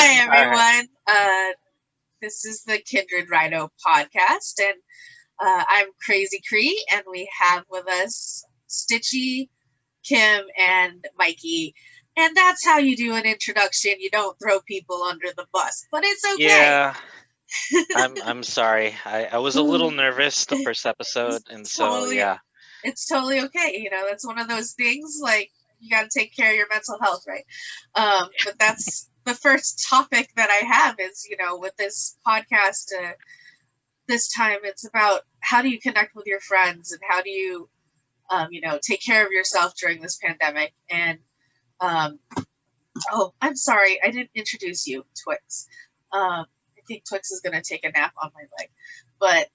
Hi, All right. everyone. This is the Kindred Rhino podcast, and I'm Crazy Cree, and we have with us Stitchy, Kim, and Mikey. And that's how you do an introduction. You don't throw people under the bus, but it's okay. Yeah, I'm sorry. I was a little nervous the first episode, and so totally, yeah. it's totally okay. That's one of those things. Like you got to take care of your mental health, right? But that's the first topic that I have is with this podcast. This time it's about how do you connect with your friends and how do you take care of yourself during this pandemic. And oh, I'm sorry, I didn't introduce you, Twix. I think Twix is going to take a nap on my leg. But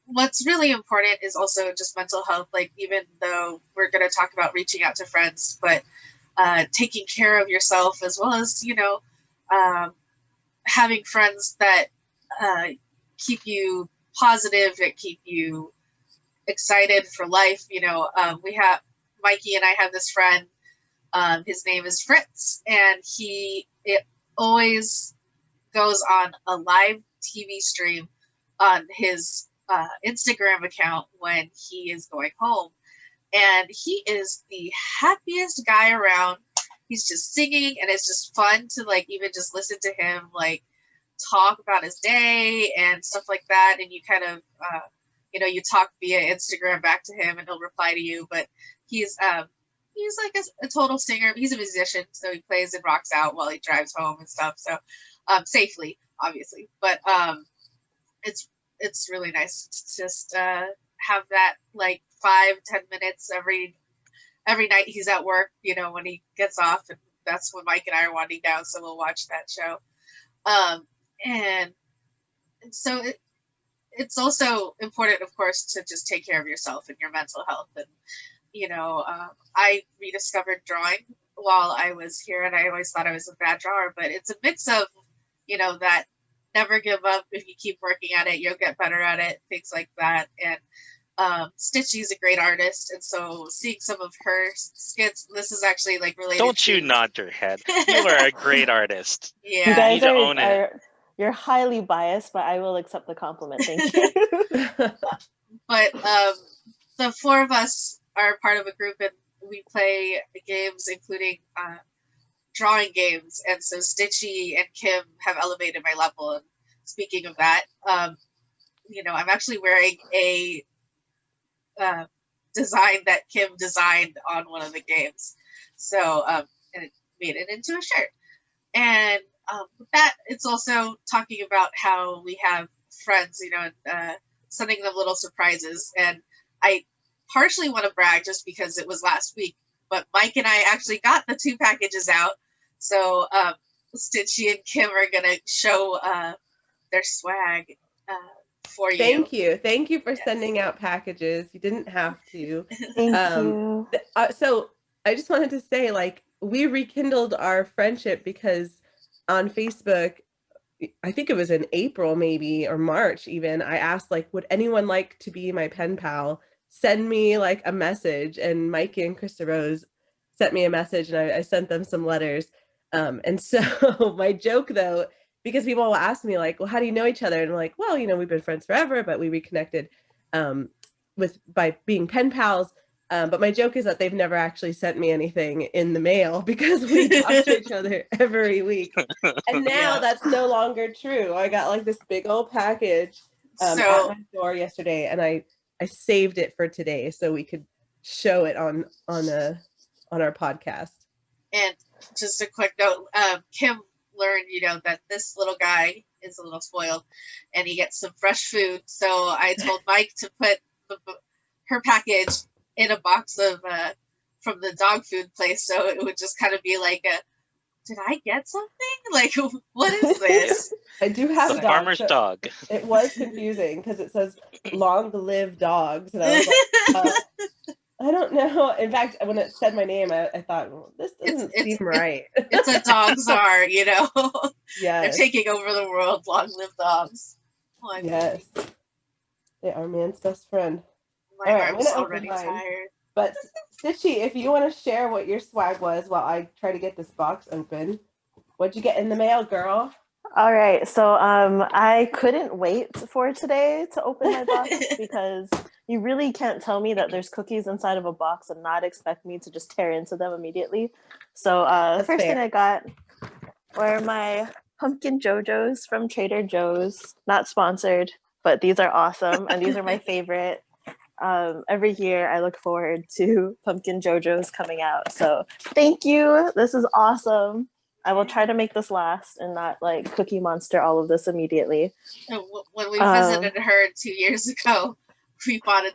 what's really important is also just mental health. Like, even though we're going to talk about reaching out to friends, but taking care of yourself, as well as um, having friends that keep you positive, that keep you excited for life. We have Mikey and I have this friend. His name is Fritz, and it always goes on a live TV stream on his Instagram account when he is going home. And he is the happiest guy around. He's just singing, and it's just fun to like even just listen to him like talk about his day and stuff like that. And you kind of you talk via Instagram back to him, and he'll reply to you. But he's like a total singer. He's a musician, so he plays and rocks out while he drives home and stuff. So safely, obviously. But it's really nice to just have that like 5-10 minutes every night he's at work. When he gets off, and that's when Mike and I are winding down, so we'll watch that show. And so it's also important, of course, to just take care of yourself and your mental health. And I rediscovered drawing while I was here, and I always thought I was a bad drawer, but it's a mix of that never give up. If you keep working at it, you'll get better at it, things like that. And Stitchy's a great artist, and so seeing some of her skits, this is actually like related Don't to you nod your head. You are a great artist. You yeah. guys need to own it. you're highly biased, but I will accept the compliment. Thank you. But the four of us are part of a group, and we play games, including drawing games. And so Stitchy and Kim have elevated my level. And speaking of that, I'm actually wearing a design that Kim designed on one of the games. So and it made it into a shirt. And with that, it's also talking about how we have friends, and sending them little surprises. And I partially want to brag just because it was last week, but Mike and I actually got the 2 packages out. So Stitchy and Kim are going to show their swag for you. Thank you for sending out packages. You didn't have to. Thank you. So I just wanted to say, like, we rekindled our friendship because on Facebook, I think it was in April maybe, or March even, I asked, like, would anyone like to be my pen pal? Send me like a message. And Mikey and Krista Rose sent me a message, and I sent them some letters. And so my joke, though, because people will ask me, like, well, how do you know each other? And I'm like, well, we've been friends forever, but we reconnected by being pen pals. But my joke is that they've never actually sent me anything in the mail because we talk to each other every week. And now that's no longer true. I got like this big old package at my door yesterday, and I saved it for today so we could show it on our podcast. And just a quick note, Kim learned, that this little guy is a little spoiled, and he gets some fresh food. So I told Mike to put her package in a box of from the dog food place, so it would just kind of be like did I get something? Like, what is this? I do have a dog, farmer's so dog. It was confusing because it says "long live dogs," and I was like, I don't know. In fact, when it said my name, I thought, well, this doesn't seem right. It's a dog czar, Yeah, they're taking over the world. Long live dogs. Oh, yes, they are man's best friend. My arm's already tired. But Stitchy, if you want to share what your swag was while I try to get this box open. What'd you get in the mail, girl? All right, so I couldn't wait for today to open my box because you really can't tell me that there's cookies inside of a box and not expect me to just tear into them immediately. So the first thing I got were my pumpkin JoJo's from Trader Joe's. Not sponsored, but these are awesome, and these are my favorite. Every year I look forward to pumpkin JoJo's coming out. So thank you. This is awesome. I will try to make this last and not like Cookie Monster all of this immediately. When we visited her 2 years ago, we bought a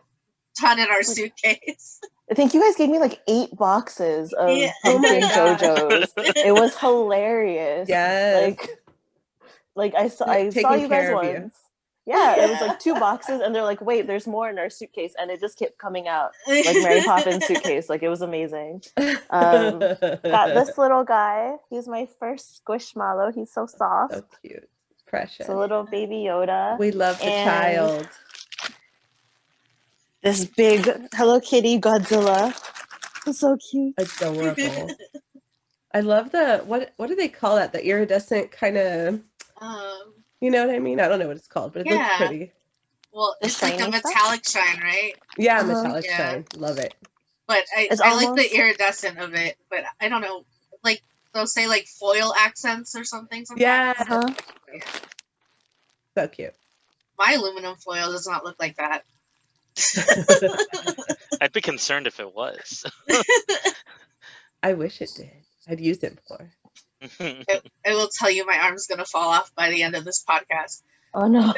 ton in our suitcase. I think you guys gave me like 8 boxes of pumpkin JoJo's. It was hilarious. Yes. Like I saw you guys once. Yeah, it was like 2 boxes, and they're like, wait, there's more in our suitcase, and it just kept coming out like Mary Poppins suitcase. Like, it was amazing. Got this little guy. He's my first Squishmallow. He's so soft. So cute. Precious. It's a little baby Yoda. We love the child. This big Hello Kitty Godzilla. It's so cute. Adorable. I love the, what do they call that? The iridescent kind of... You know what I mean? I don't know what it's called, but it looks pretty. Well, it's like a metallic shine, right? Yeah, metallic shine. Love it. But I like the iridescent of it, but I don't know. Like, they'll say like foil accents or something. Yeah. Yeah. So cute. My aluminum foil does not look like that. I'd be concerned if it was. I wish it did. I'd use it more. I will tell you my arm's going to fall off by the end of this podcast. Oh, no.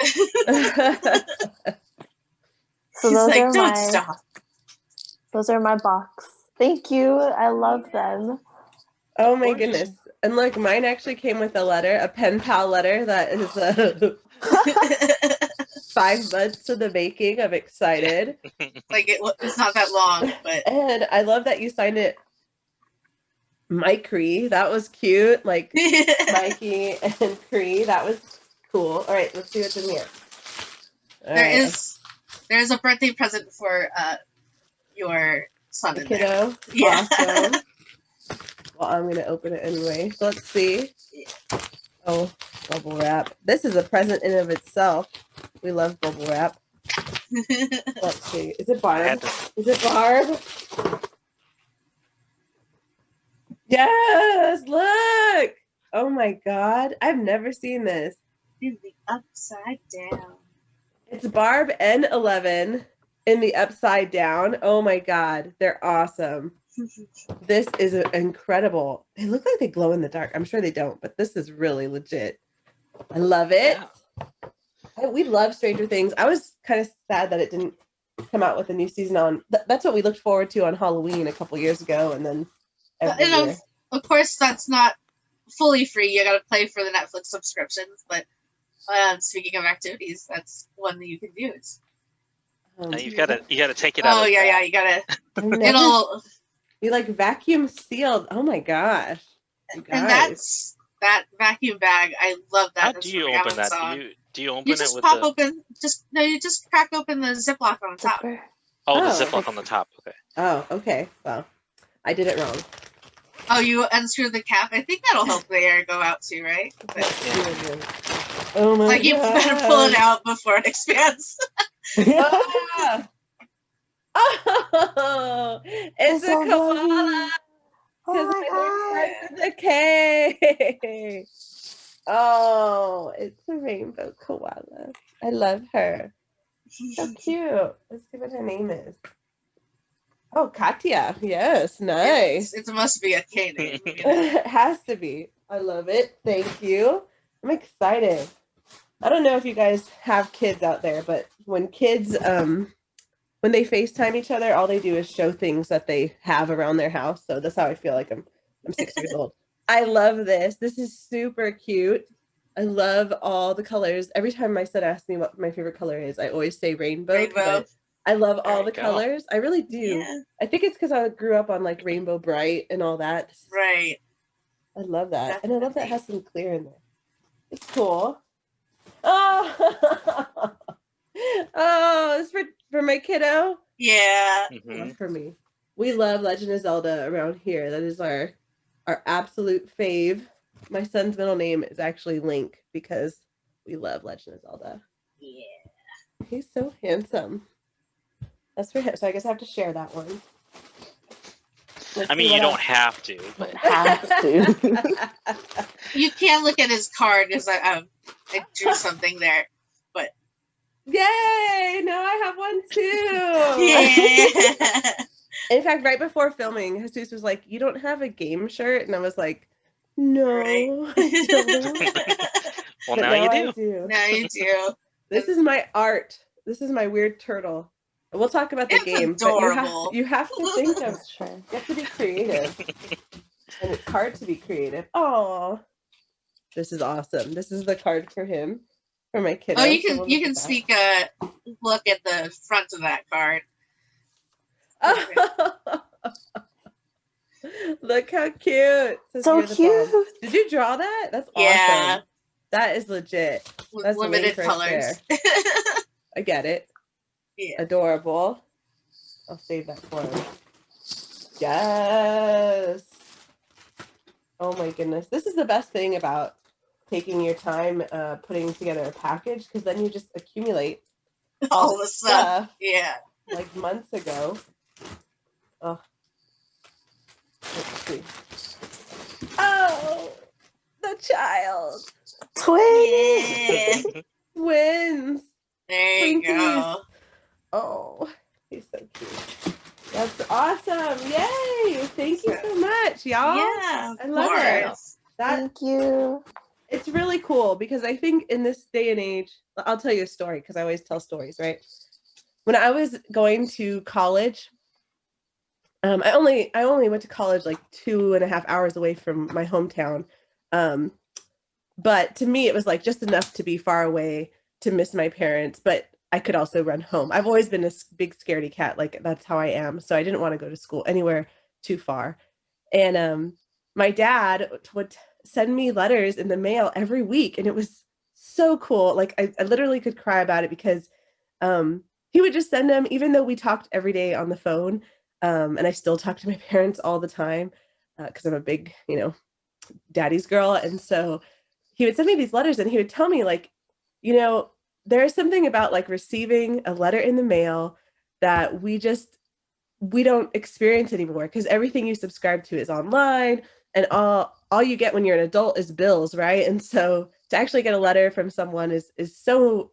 So those like, are don't stop. Those are my box. Thank you. I love them. Oh, my goodness. And look, mine actually came with a letter, a pen pal letter that is 5 months to the making. I'm excited. Like, it's not that long, but... And I love that you signed it Mikey. That was cute. Like Mikey and Cree. That was cool. All right, let's see what's in here. There's a birthday present for your son the in kiddo. There. Yeah. Awesome. Well, I'm gonna open it anyway. So let's see. Oh, bubble wrap. This is a present in of itself. We love bubble wrap. Let's see. Is it Barb? Is it Barb? Yes, look. Oh my God. I've never seen this. In the upside down. It's Barb and 11 in the upside down. Oh my God. They're awesome. This is incredible. They look like they glow in the dark. I'm sure they don't, but this is really legit. I love it. Yeah. We love Stranger Things. I was kind of sad that it didn't come out with a new season on. That's what we looked forward to on Halloween a couple years ago, and then of course, that's not fully free. You got to pay for the Netflix subscriptions. But speaking of activities, that's one that you can use. You gotta take it out. Oh yeah, you gotta. You like vacuum sealed. Oh my gosh! And that vacuum bag. I love that. How do you open that? Do you open you it just with pop open? You just crack open the Ziploc on the top. Oh, the Ziploc on the top. Okay. Oh, okay. Well, I did it wrong. Oh, you unscrew the cap. I think that'll help the air go out too, right? Oh my God. You better pull it out before it expands. Oh, it's a koala. Because my name starts with a K. Oh, it's a rainbow koala. I love her. So cute. Let's see what her name is. Oh, Katya. Yes, nice. It must be a K name. It has to be. I love it. Thank you. I'm excited. I don't know if you guys have kids out there, but when kids, when they FaceTime each other, all they do is show things that they have around their house. So that's how I feel like I'm 6 years old. I love this. This is super cute. I love all the colors. Every time my son asks me what my favorite color is, I always say rainbow. I love all the colors. I really do. Yeah. I think it's because I grew up on like Rainbow Bright and all that. Right. I love that. Definitely. And I love that it has some clear in there. It's cool. Oh, oh, it's for my kiddo. Yeah. Mm-hmm. For me. We love Legend of Zelda around here. That is our absolute fave. My son's middle name is actually Link because we love Legend of Zelda. Yeah. He's so handsome. That's for him. So I guess I have to share that one. I mean, you don't have to, but Have to. You can look at his card because I drew something there. But yay! Now I have one too. yeah. In fact, right before filming, Jesus was like, "You don't have a game shirt," and I was like, "No, Right. I don't." well, But now you I do. Now you do. This is my art. This is my weird turtle. And we'll talk about the It's game, adorable. but you have to think of, That's true. you have to be creative, and it's hard to be creative. Oh, this is awesome. This is the card for him, for my kiddo. Oh, you So can we'll you look can at that. look at the front of that card. Look how cute. Says, So "You're the bomb." cute. Did you draw that? That's Yeah. awesome. That is legit. With That's limited Link right colors. there. I get it. Yeah. Adorable. I'll save that for him. Yes. Oh my goodness. This is the best thing about taking your time putting together a package, because then you just accumulate All the stuff. Yeah. like months ago. Oh. Let's see. Oh, the child. Twins. Yeah. Twins. There you go. Twinkies. Oh, he's so cute. That's awesome. Yay. Thank you so much, y'all. Yeah, of I love it. course. That Thank you. it's really cool, because I think in this day and age, I'll tell you a story, because I always tell stories, right? When I was going to college, I only went to college like 2.5 hours away from my hometown. But to me, it was like just enough to be far away to miss my parents, but I could also run home. I've always been a big scaredy cat. Like, that's how I am. So I didn't want to go to school anywhere too far. And my dad would send me letters in the mail every week. And it was so cool. Like, I literally could cry about it, because he would just send them, even though we talked every day on the phone. And I still talk to my parents all the time, because I'm a big, daddy's girl. And so he would send me these letters, and he would tell me, like, there's something about like receiving a letter in the mail that we don't experience anymore, because everything you subscribe to is online, and all you get when you're an adult is bills, right? And so to actually get a letter from someone is so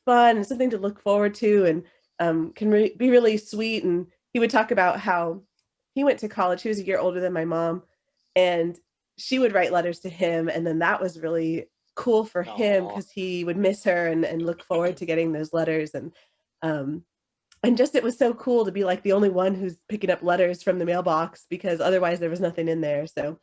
fun and something to look forward to, and can be really sweet. And he would talk about how he went to college. He was a year older than my mom, and she would write letters to him, and then that was really cool for him, because he would miss her and look forward to getting those letters. And just, it was so cool to be like the only one who's picking up letters from the mailbox, because otherwise there was nothing in there. So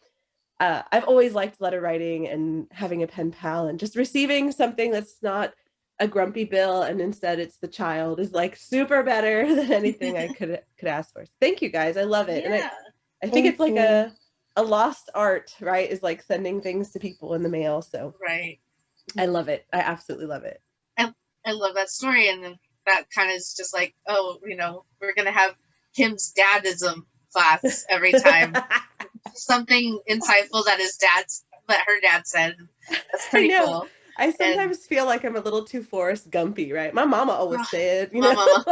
I've always liked letter writing and having a pen pal, and just receiving something that's not a grumpy bill, and instead it's the child, is like super better than anything I could ask for. Thank you guys. I love it. Yeah. And I think it's like a lost art, right? Is like sending things to people in the mail. So Right. I love it. I absolutely love it. I love that story. And then that kind of is just like, oh, we're going to have Kim's dadism class every time. Something insightful that her dad said. That's pretty cool. I sometimes feel like I'm a little too Forrest Gumpy, right? My mama always said, my mama.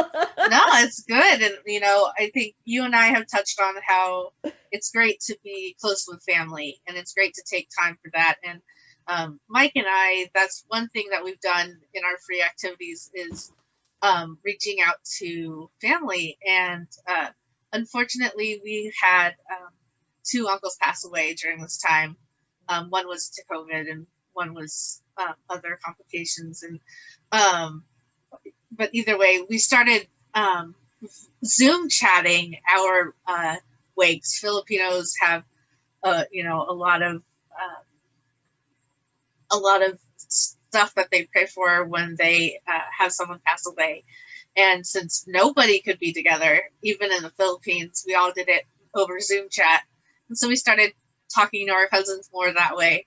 No, it's good. And, I think you and I have touched on how it's great to be close with family, and it's great to take time for that. And Mike and I, that's one thing that we've done in our free activities is reaching out to family. And unfortunately, we had 2 uncles pass away during this time. One was to COVID, and one was other complications. And but either way, we started Zoom chatting our wakes. Filipinos have a lot of stuff that they pray for when they have someone pass away. And since nobody could be together, even in the Philippines, we all did it over Zoom chat. And so we started talking to our cousins more that way,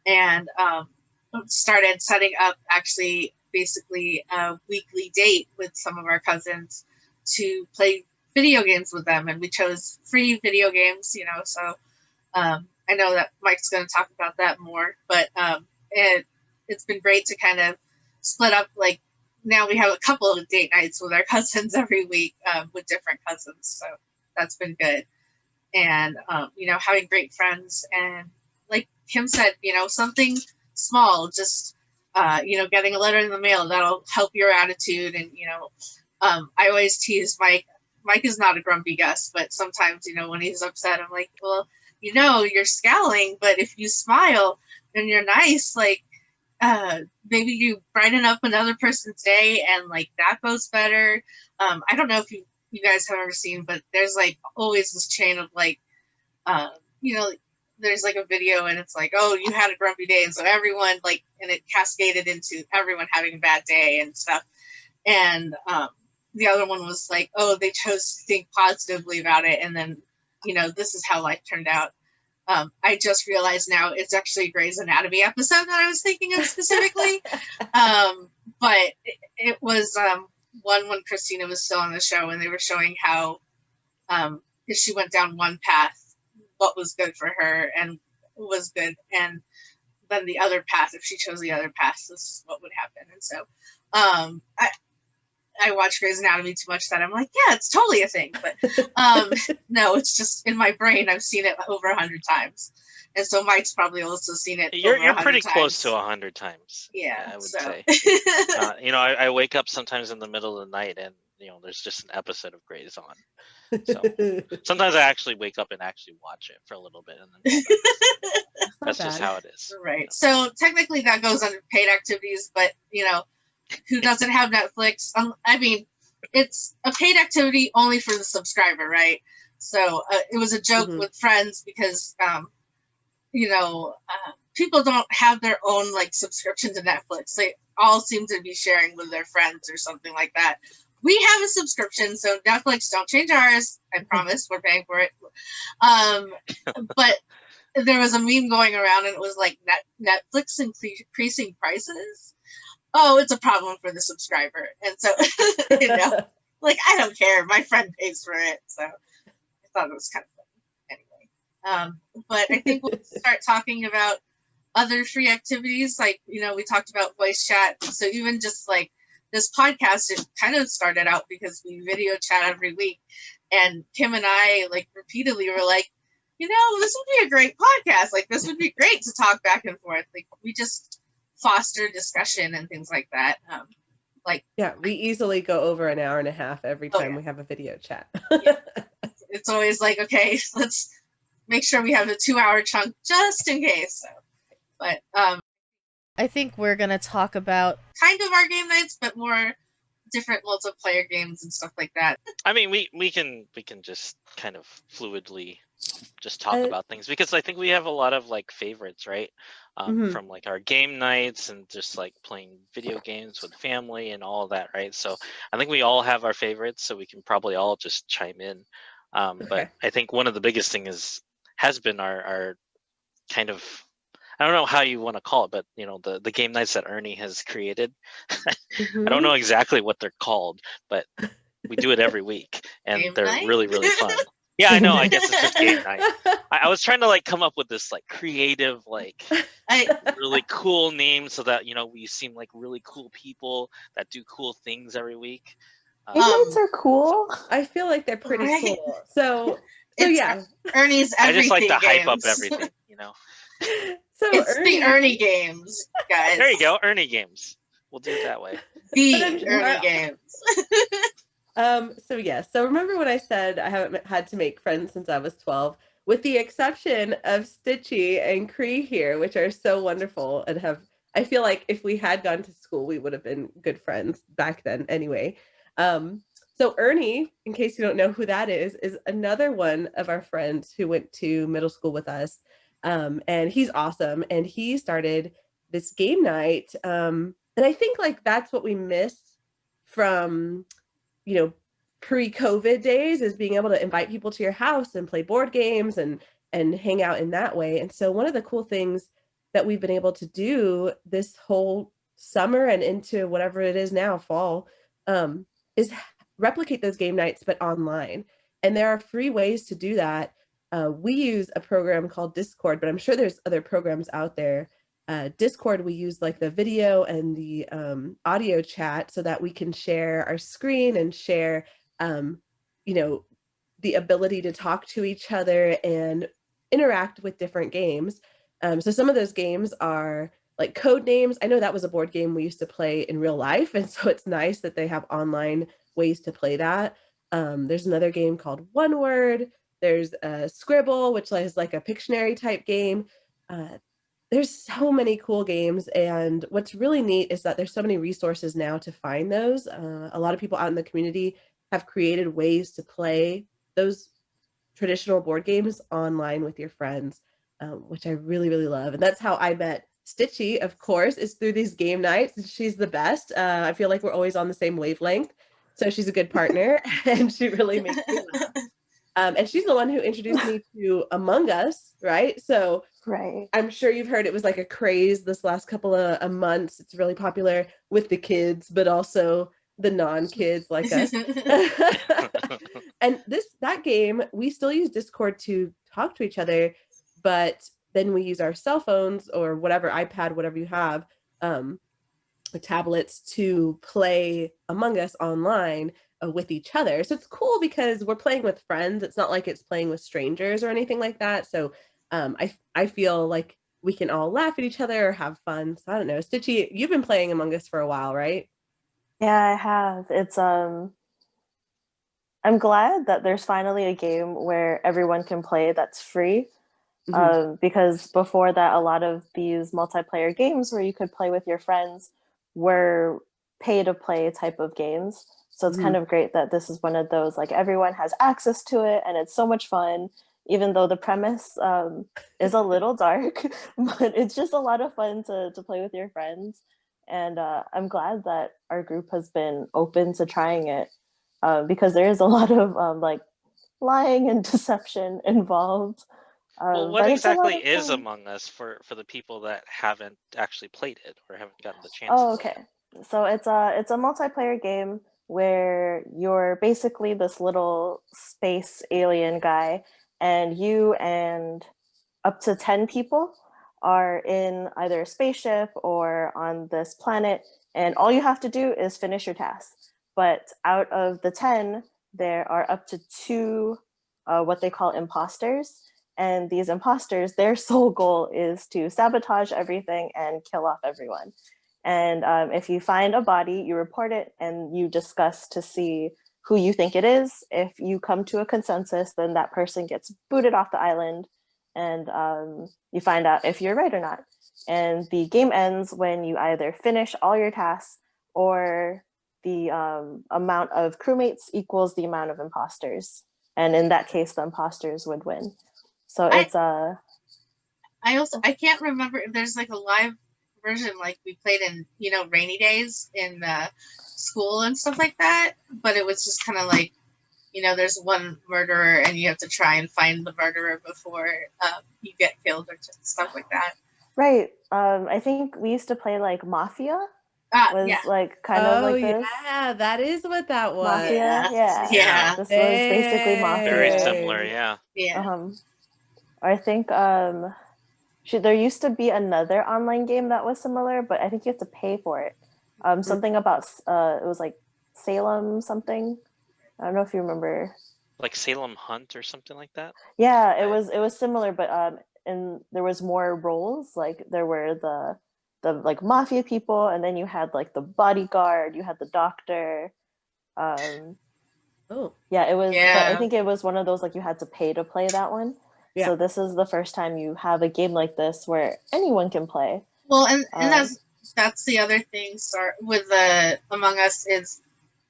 and started setting up actually basically a weekly date with some of our cousins to play video games with them. And we chose free video games, so I I know that Mike's going to talk about that more, but it's been great to kind of split up. Like now we have a couple of date nights with our cousins every week with different cousins. So that's been good. And, having great friends. And like Kim said, something small, just, getting a letter in the mail, that'll help your attitude. And, I always tease Mike. Mike is not a grumpy guest, but sometimes, when he's upset, I'm like, well, you're scowling, but if you smile and you're nice, like, maybe you brighten up another person's day and like that goes better. I don't know if you guys have ever seen, but there's like always this chain of like, there's like a video and it's like, oh, you had a grumpy day. And so everyone like, and it cascaded into everyone having a bad day and stuff. And the other one was like, oh, they chose to think positively about it. And then, this is how life turned out. I just realized now it's actually a Grey's Anatomy episode that I was thinking of specifically. But it was one when Christina was still on the show and they were showing how if she went down one path, what was good for her and was good. And then the other path, if she chose the other path, this is what would happen. And so I watch Grey's Anatomy too much that I'm like, yeah, it's totally a thing. But no, it's just in my brain. I've seen it over 100 times. And so Mike's probably also seen it. You're pretty close to 100 times. Yeah, I would say. I wake up sometimes in the middle of the night and, there's just an episode of Grey's on. So sometimes I actually wake up and actually watch it for a little bit. And then that's just how it is. Right. So technically that goes under paid activities, but, who doesn't have Netflix? I mean, it's a paid activity only for the subscriber, right? So it was a joke with friends because, people don't have their own like subscription to Netflix. They all seem to be sharing with their friends or something like that. We have a subscription, so Netflix, don't change ours. I promise, we're paying for it. But there was a meme going around, and it was like Netflix increasing prices. Oh, it's a problem for the subscriber. And so, like, I don't care. My friend pays for it. So I thought it was kind of funny. Anyway, but I think we'll start talking about other free activities. Like, we talked about voice chat. So even just like this podcast, it kind of started out because we video chat every week. And Kim and I, like, repeatedly were like, this would be a great podcast. Like, this would be great to talk back and forth. Like, we just foster discussion and things like that. We easily go over an hour and a half every time we have a video chat. It's always like, okay, let's make sure we have a 2-hour chunk just in case. So, but I think we're gonna talk about kind of our game nights, but more different multiplayer games and stuff like that. I mean, we can just kind of fluidly just talk about things because I think we have a lot of like favorites, right? From like our game nights and just like playing video games with family and all of that, right? So I think we all have our favorites, so we can probably all just chime in. But I think one of the biggest thing has been our kind of, I don't know how you want to call it, but the game nights that Ernie has created. I don't know exactly what they're called, but we do it every week, and they're really, really fun. Yeah, I know. I guess it's just game night. I was trying to like come up with this like creative, like really cool name so that we seem like really cool people that do cool things every week. Game nights are cool. I feel like they're pretty cool. So yeah, Ernie's everything. I just like to games. hype up everything, So it's the Ernie games, guys. There you go, Ernie games. We'll do it that way. The Ernie games. So remember when I said I haven't had to make friends since I was 12, with the exception of Stitchy and Cree here, which are so wonderful and I feel like if we had gone to school, we would have been good friends back then anyway. So Ernie, in case you don't know who that is another one of our friends who went to middle school with us. And he's awesome. And he started this game night. And I think like that's what we miss from, pre-COVID days, is being able to invite people to your house and play board games and hang out in that way. And so one of the cool things that we've been able to do this whole summer and into whatever it is now, fall, is replicate those game nights, but online. And there are free ways to do that. we use a program called Discord, but I'm sure there's other programs out there. Discord, we use like the video and the audio chat so that we can share our screen and share, you know, the ability to talk to each other and interact with different games. So some of those games are like code names. I know that was a board game we used to play in real life. And so it's nice that they have online ways to play that. There's another game called One Word. There's Scribble, which is like a Pictionary type game. There's so many cool games. And what's really neat is that there's so many resources now to find those. A lot of people out in the community have created ways to play those traditional board games online with your friends, which I really, really love. And that's how I met Stitchy, of course, is through these game nights. She's the best. I feel like we're always on the same wavelength. So she's a good partner and she really makes me laugh. And she's the one who introduced me to Among Us, right? So Right. I'm sure you've heard it was like a craze this last couple of months. It's really popular with the kids, but also the non-kids like us. And that game, we still use Discord to talk to each other, but then we use our cell phones or whatever, iPad, whatever you have, tablets to play Among Us online with each other. So it's cool because we're playing with friends. It's not like it's playing with strangers or anything like that. So I feel like we can all laugh at each other or have fun. So I don't know. Stitchy, you've been playing Among Us for a while, right? Yeah, I have. It's I'm glad that there's finally a game where everyone can play that's free. Because before that, a lot of these multiplayer games where you could play with your friends were pay to play type of games. So it's kind of great that this is one of those, like everyone has access to it and it's so much fun, even though the premise is a little dark, but it's just a lot of fun to play with your friends. And I'm glad that our group has been open to trying it because there is a lot of like lying and deception involved. Well, what But it's a lot exactly of is fun. Among Us for the people that haven't actually played it or haven't gotten the chance Oh, to play okay. So it's a multiplayer game where you're basically this little space alien guy, and you and up to 10 people are in either a spaceship or on this planet, and all you have to do is finish your task. But out of the 10, there are up to two what they call imposters. And these imposters, their sole goal is to sabotage everything and kill off everyone. And if you find a body, you report it and you discuss to see who you think it is. If you come to a consensus, then that person gets booted off the island and you find out if you're right or not. And the game ends when you either finish all your tasks or the amount of crewmates equals the amount of imposters. And in that case, the imposters would win. So it's I can't remember if there's like a live version like we played in, rainy days in school and stuff like that, but it was just kind of like, there's one murderer and you have to try and find the murderer before you get killed or stuff like that. Right. I think we used to play like Mafia. Yeah. Like kind of like this. Yeah, that is what that was. Mafia, Yeah. This was basically Mafia. Very similar, yeah. Yeah. I think there used to be another online game that was similar, but I think you have to pay for it. Something about it was like Salem something. I don't know if you remember. Like Salem Hunt or something like that? Yeah, it was similar, but and there was more roles. Like there were the like mafia people, and then you had like the bodyguard, you had the doctor. Yeah, it was. Yeah. But I think it was one of those like you had to pay to play that one. Yeah. So this is the first time you have a game like this where anyone can play. Well, and that's the other thing. With Among Us is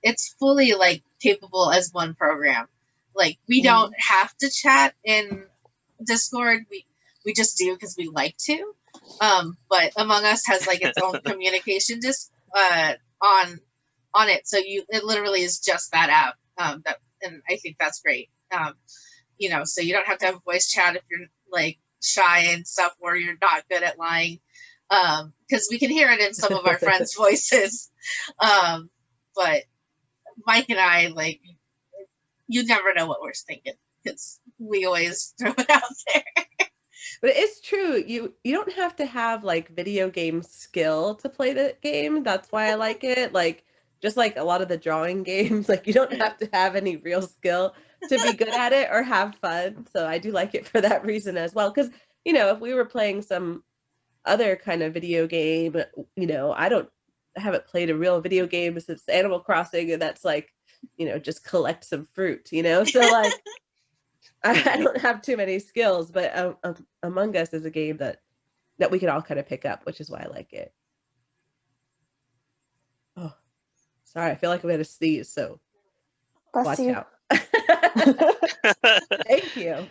it's fully like capable as one program. Like we don't have to chat in Discord. We just do because we like to. But Among Us has like its own communication on it, so it literally is just that app. And I think that's great. So you don't have to have voice chat if you're like shy and stuff, or you're not good at lying, because we can hear it in some of our friends' voices. But Mike and I, like, you never know what we're thinking. because we always throw it out there. But it's true. You don't have to have like video game skill to play the game. That's why I like it. Like just like a lot of the drawing games, like you don't have to have any real skill to be good at it or have fun. So I do like it for that reason as well. Because, if we were playing some other kind of video game, I haven't played a real video game since Animal Crossing, and that's like, just collect some fruit, So like I don't have too many skills, but Among Us is a game that we can all kind of pick up, which is why I like it. Oh, sorry, I feel like I'm going to sneeze, so watch out. Thank you.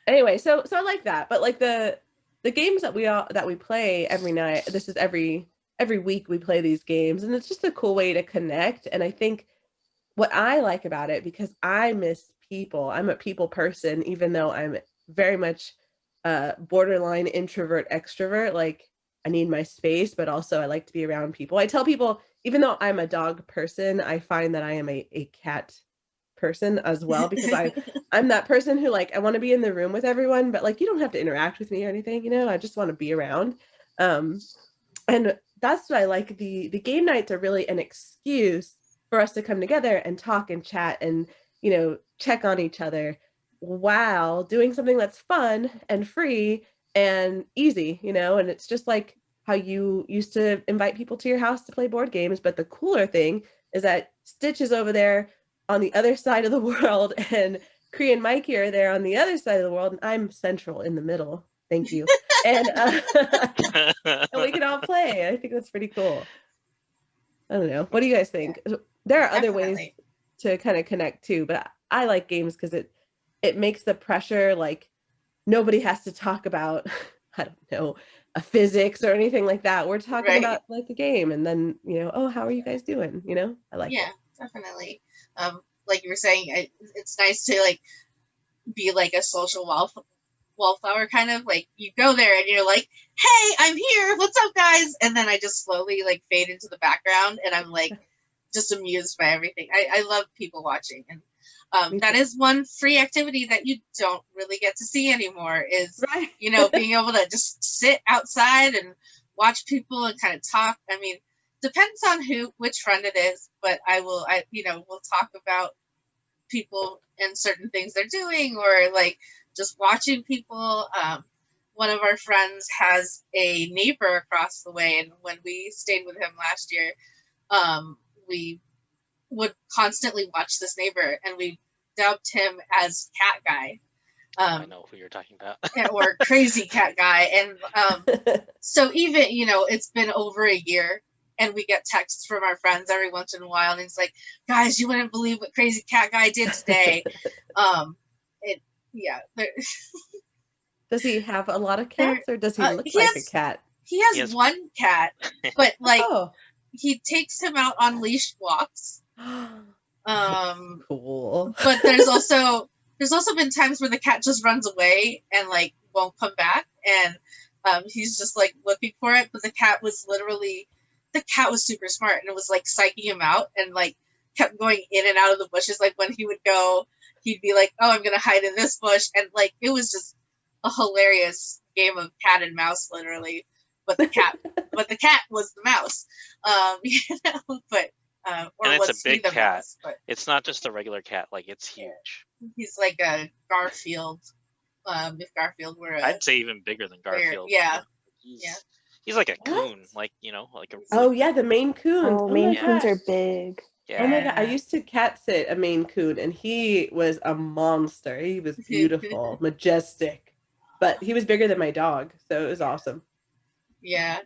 Anyway, so I like that, but like the games that we play every night. This is every week we play these games, and it's just a cool way to connect. And I think what I like about it, because I miss people. I'm a people person, even though I'm very much borderline introvert extrovert. Like I need my space, but also I like to be around people. I tell people, even though I'm a dog person, I find that I am a cat person as well, because I'm that person who like I want to be in the room with everyone, but like you don't have to interact with me or anything, I just want to be around. And that's what I like. The game nights are really an excuse for us to come together and talk and chat and check on each other while doing something that's fun and free and easy, and it's just like how you used to invite people to your house to play board games. But the cooler thing is that Stitch is over there on the other side of the world, and Cree and Mikey are there on the other side of the world, and I'm central in the middle. Thank you. And, and we can all play. I think that's pretty cool. I don't know. What do you guys think? There are other ways to kind of connect too, but I like games because it makes the pressure like nobody has to talk about, I don't know, a physics or anything like that. We're talking about like a game, and then oh, how are you guys doing? I like it. Yeah, definitely. Like you were saying, it's nice to like be like a social wallflower kind of. Like you go there and you're like, hey, I'm here, what's up guys, and then I just slowly like fade into the background, and I'm like just amused by everything. I love people watching, and that is one free activity that you don't really get to see anymore, is being able to just sit outside and watch people and kind of talk. I mean, depends on which friend it is, but we'll talk about people and certain things they're doing, or like just watching people. One of our friends has a neighbor across the way, and when we stayed with him last year, we would constantly watch this neighbor, and we dubbed him as Cat Guy. I know who you're talking about. Or Crazy Cat Guy. And so even, it's been over a year, and we get texts from our friends every once in a while, and it's like, guys, you wouldn't believe what Crazy Cat Guy did today. Does he have a lot of cats, or does he look like a cat? He has one cat, but like he takes him out on leash walks. Cool. But there's also been times where the cat just runs away and like won't come back, and he's just like looking for it. But the cat was super smart, and it was like psyching him out, and like kept going in and out of the bushes. Like when he would go, he'd be like, "Oh, I'm gonna hide in this bush," and like it was just a hilarious game of cat and mouse, literally. But the cat was the mouse. But or and it's a big cat. Mouse, but it's not just a regular cat. Like it's huge. He's like a Garfield. If Garfield were I'd say even bigger than Garfield. Yeah. He's like a coon, like like a. Oh yeah, the Maine Coons. Oh, Maine Coons are big. Yeah. Oh my god, I used to cat sit a Maine Coon, and he was a monster. He was beautiful, majestic, but he was bigger than my dog, so it was awesome. Yeah.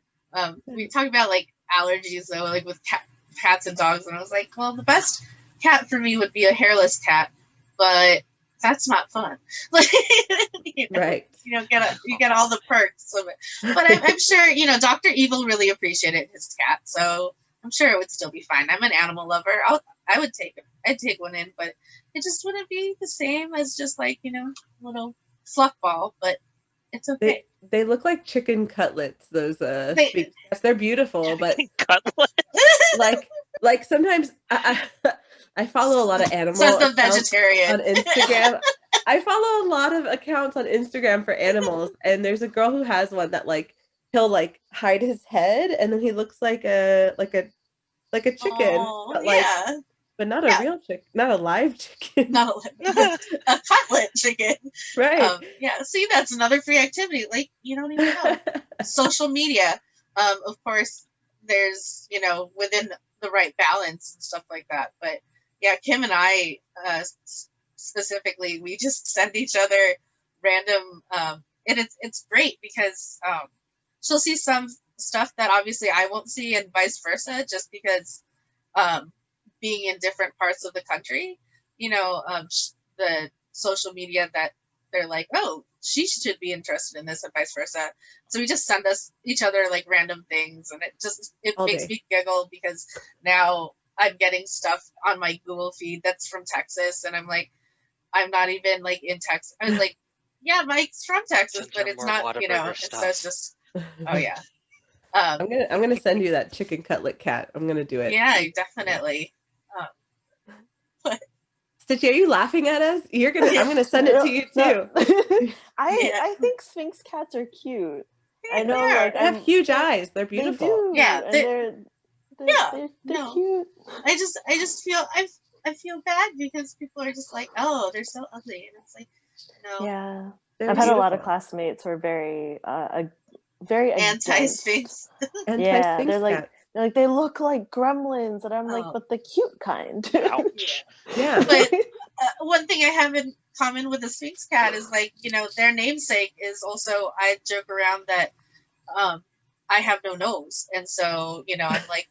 We talked about like allergies though, like with cats and dogs, and I was like, well, the best cat for me would be a hairless cat, but that's not fun. Like, right? You get all the perks of it. But I'm sure Dr. Evil really appreciated his cat, so I'm sure it would still be fine. I'm an animal lover. I'd take one in, but it just wouldn't be the same as just like little fluff ball. But it's okay. They look like chicken cutlets. Those they're beautiful, but cutlets. like sometimes I I follow a lot of animal Says the accounts vegetarian. on Instagram. I follow a lot of accounts on Instagram for animals, and there's a girl who has one that like he'll like hide his head, and then he looks like a chicken, Oh, but like yeah. but not a real chicken, not a live chicken. No, a cutlet chicken. Right. Yeah, see, that's another free activity. Like, you don't even know. Social media. Of course, there's, within the right balance and stuff like that. But yeah, Kim and I, specifically, we just send each other random, and it's great because she'll see some stuff that obviously I won't see and vice versa, just because being in different parts of the country, the social media that they're like, oh, she should be interested in this and vice versa. So we just send each other like random things, and it makes me giggle because now I'm getting stuff on my Google feed that's from Texas, and I'm like, I'm not even like in Texas. I was like, yeah, Mike's from Texas, but it's not, and so it's just, oh yeah. I'm gonna send you that chicken cutlet cat. I'm gonna do it. Yeah, definitely. Stitchy, are you laughing at us? I'm gonna send it to you too. I think Sphinx cats are cute. I know, like they have huge eyes. They're beautiful. They do. Yeah, and they're cute. I just feel I feel bad because people are just like, oh, they're so ugly, and it's like, no. Yeah, I've had a lot of classmates who are very anti-Sphinx. Yeah, they're like they look like gremlins, and I'm like, but the cute kind. Ouch. Yeah. But one thing I have in common with the Sphinx cat is like, their namesake is also, I joke around that I have no nose, and so I'm like,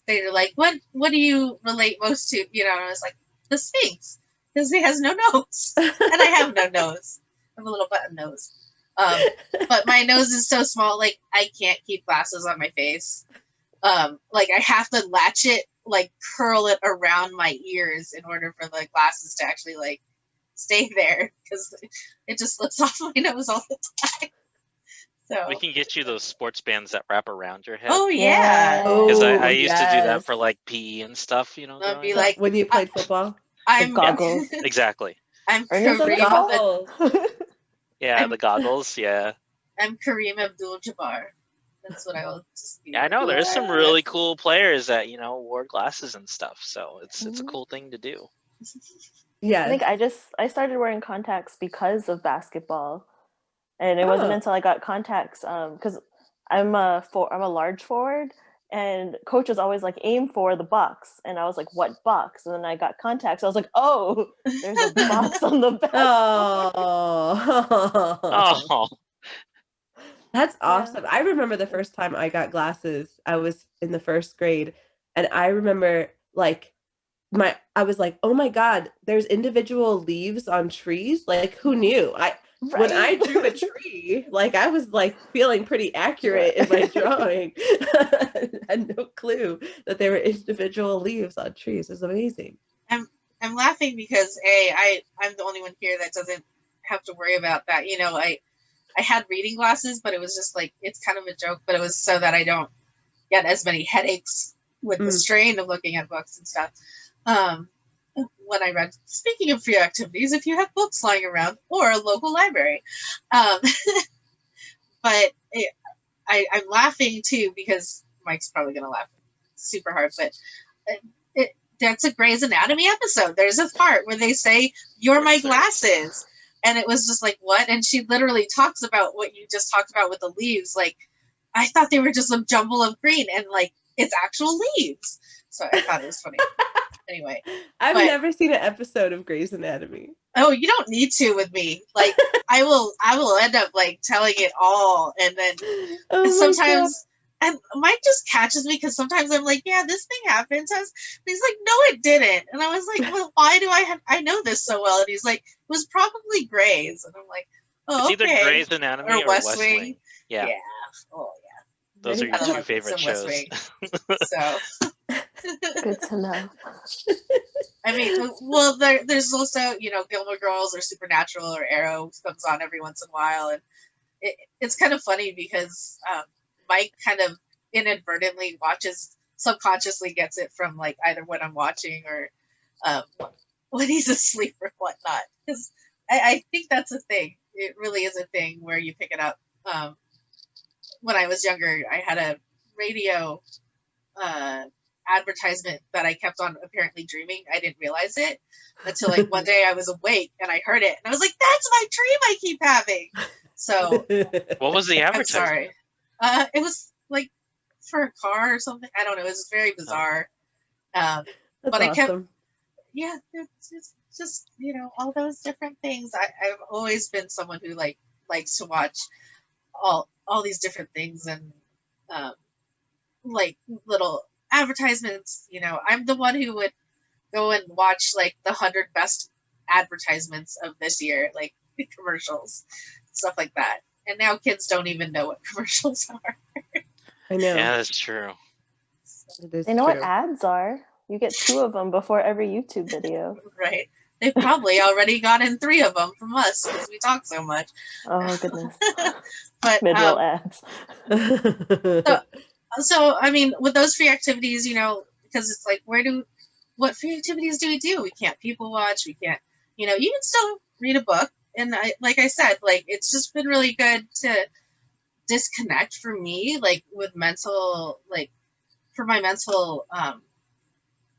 they're like, what do you relate most to? And I was like, the Sphinx, because he has no nose, and I have no nose. I have a little button nose. But my nose is so small, like I can't keep glasses on my face. Like I have to latch it, like curl it around my ears in order for the glasses to actually like stay there, because it just slips off my nose all the time. So we can get you those sports bands that wrap around your head. Oh yeah, because I used to do that for like PE and stuff. I'd be like, when you played football. I'm goggles. Exactly. I'm goggles. Yeah, the goggles. Yeah. I'm Kareem Abdul-Jabbar. That's what I will just be. Yeah, I know there's some really cool players that wore glasses and stuff. So it's a cool thing to do. Yeah, I think I started wearing contacts because of basketball, and it wasn't until I got contacts because I'm a large forward, and coach was always like, aim for the box, and I was like, what box? And then I got contacts. I was like, oh, there's a box on the back. Oh. That's awesome. Yeah. I remember the first time I got glasses, I was in the first grade, and I remember like I was like, oh my God, there's individual leaves on trees. Like, who knew? When I drew a tree, like I was like feeling pretty accurate in my drawing. I had no clue that there were individual leaves on trees. It was amazing. I'm laughing because I'm the only one here that doesn't have to worry about that. I had reading glasses, but it was just like, it's kind of a joke, but it was so that I don't get as many headaches with the strain of looking at books and stuff. When I read, speaking of free activities, if you have books lying around or a local library. But I'm laughing too, because Mike's probably going to laugh super hard, but that's a Grey's Anatomy episode. There's a part where they say, "You're my glasses." And it was just like, what? And she literally talks about what you just talked about with the leaves. Like, I thought they were just a jumble of green, and like, it's actual leaves. So I thought it was funny. Anyway, I've never seen an episode of Grey's Anatomy. Oh, you don't need to with me. Like, I will end up like telling it all, and then sometimes. And Mike just catches me because sometimes I'm like, yeah, this thing happened to us. And he's like, no, it didn't. And I was like, well, why do I know this so well? And he's like, it was probably Grey's. And I'm like, oh, it's either Grey's Anatomy or West Wing. Yeah. Oh, yeah. Those are your two favorite shows. So. Good to know. I mean, well, there's also, Gilmore Girls or Supernatural or Arrow comes on every once in a while. And it's kind of funny because Mike kind of inadvertently watches subconsciously gets it from like either what I'm watching or when he's asleep or whatnot. Because I think that's a thing. It really is a thing where you pick it up. When I was younger, I had a radio advertisement that I kept on apparently dreaming. I didn't realize it until like one day I was awake and I heard it and I was like, "That's my dream I keep having." So What was the I'm advertisement? sorry. It was like for a car or something. I don't know. It was very bizarre. That's but I kept, awesome. yeah, it's just all those different things. I've always been someone who likes to watch all these different things and like little advertisements. I'm the one who would go and watch like the 100 best advertisements of this year, like commercials, stuff like that. And now kids don't even know what commercials are. I know. Yeah, that's true. They know what ads are. You get 2 of them before every YouTube video. Right. They've probably already gotten 3 of them from us because we talk so much. Oh, goodness. But mid-roll ads. So I mean, with those free activities, because it's like, what free activities do we do? We can't people watch. We can't, you can still read a book. And like I said, like, it's just been really good to disconnect for me, like with mental, like for my mental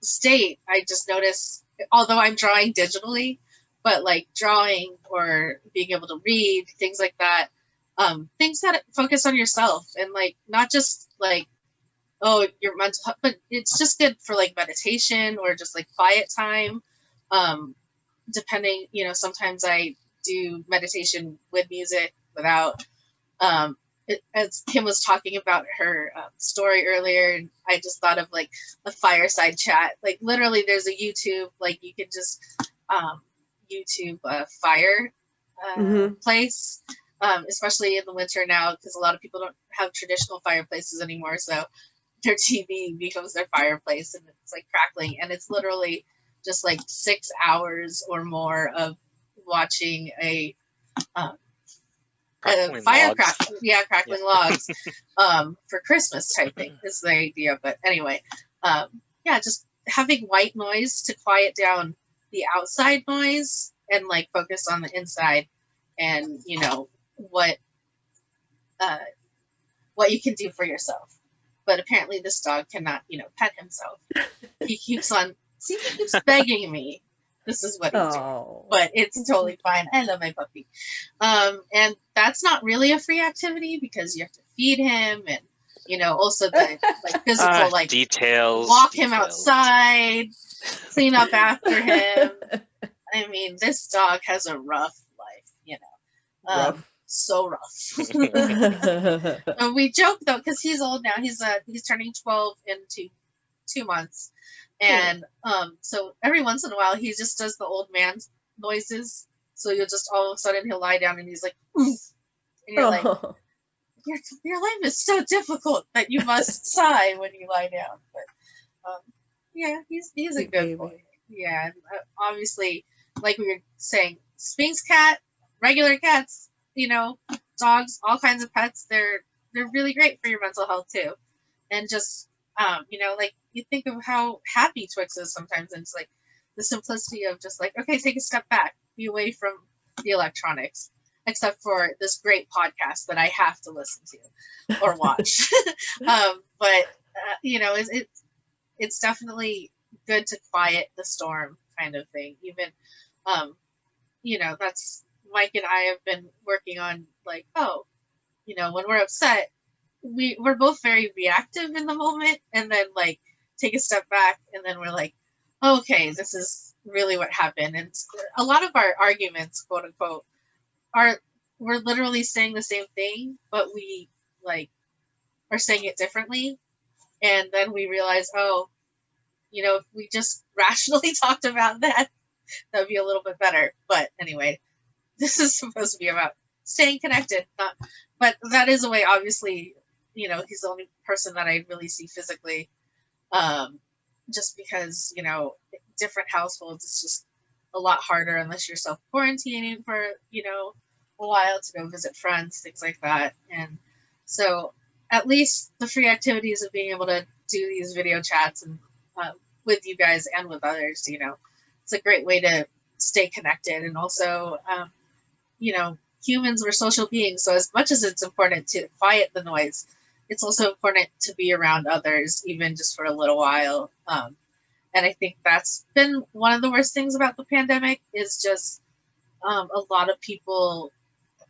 state. I just notice, although I'm drawing digitally, but like drawing or being able to read, things like that, things that focus on yourself and like not just like, oh, your mental health, but it's just good for like meditation or just like quiet time. Depending, sometimes I do meditation with music, without. As Kim was talking about her story earlier, and I just thought of like a fireside chat. Like literally, there's a YouTube, like you can just YouTube fire place, especially in the winter now, because a lot of people don't have traditional fireplaces anymore. So their TV becomes their fireplace, and it's like crackling, and it's literally just like 6 hours or more of watching a crackling logs for Christmas type thing is the idea. But anyway, just having white noise to quiet down the outside noise and like focus on the inside, and what you can do for yourself. But apparently this dog cannot pet himself. He keeps begging me. This is what he's doing. But it's totally fine. I love my puppy. And that's not really a free activity because you have to feed him and, also the like physical, like details. Walk him outside, clean up after him. I mean, this dog has a rough life, Rough. So rough. We joke though, because he's old now. He's turning 12 in 2 months. And so every once in a while he just does the old man noises. So you'll just all of a sudden he'll lie down and he's like, oof. And you're like, your life is so difficult that you must sigh when you lie down. But he's a good boy. Yeah, and obviously, like we were saying, Sphinx cat, regular cats, dogs, all kinds of pets. They're really great for your mental health too, and just like you think of how happy Twix is sometimes, and it's like the simplicity of just like, okay, take a step back, be away from the electronics, except for this great podcast that I have to listen to or watch. But it's definitely good to quiet the storm kind of thing. Even, that's Mike and I have been working on like, when we're upset, we're both very reactive in the moment, and then like take a step back, and then we're like, okay, this is really what happened. And a lot of our arguments, quote unquote, we're literally saying the same thing, but we like are saying it differently. And then we realize, if we just rationally talked about that would be a little bit better. But anyway, this is supposed to be about staying connected, but that is a way, obviously, he's the only person that I really see physically, just because, different households, it's just a lot harder unless you're self-quarantining for, a while to go visit friends, things like that. And so at least the free activities of being able to do these video chats and with you guys and with others. It's a great way to stay connected. And also, humans were social beings. So as much as it's important to quiet the noise, it's also important to be around others, even just for a little while. And I think that's been one of the worst things about the pandemic is just a lot of people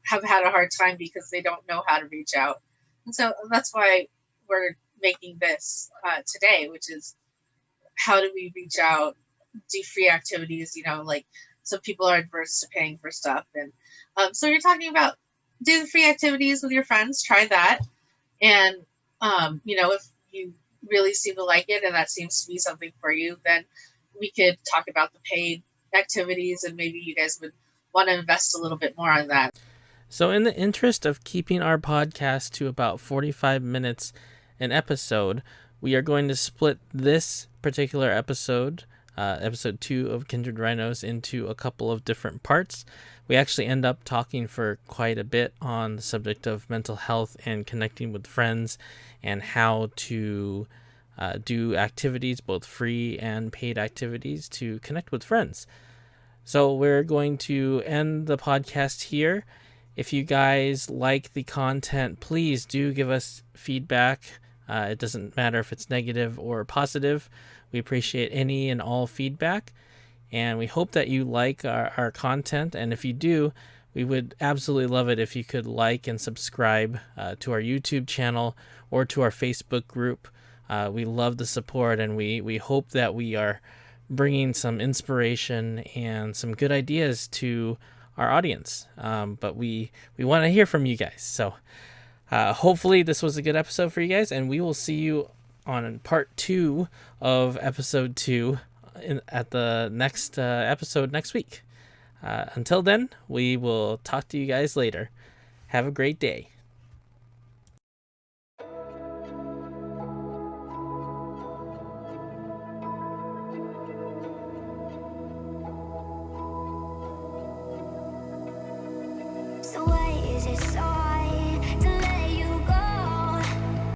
have had a hard time because they don't know how to reach out. And so that's why we're making this today, which is how do we reach out, do free activities, like some people are adverse to paying for stuff. And so you're talking about do the free activities with your friends, try that. And, if you really seem to like it and that seems to be something for you, then we could talk about the paid activities and maybe you guys would want to invest a little bit more on that. So in the interest of keeping our podcast to about 45 minutes an episode, we are going to split this particular episode, episode 2 of Kindred Rhinos, into a couple of different parts. We actually end up talking for quite a bit on the subject of mental health and connecting with friends and how to do activities, both free and paid activities, to connect with friends. So we're going to end the podcast here. If you guys like the content, please do give us feedback. It doesn't matter if it's negative or positive. We appreciate any and all feedback. And we hope that you like our content. And if you do, we would absolutely love it if you could like and subscribe to our YouTube channel or to our Facebook group. We love the support, and we hope that we are bringing some inspiration and some good ideas to our audience. But we want to hear from you guys. So hopefully this was a good episode for you guys, and we will see you on part 2 of episode 2 at the next episode next week. Until then, we will talk to you guys later. Have a great day. So why is it so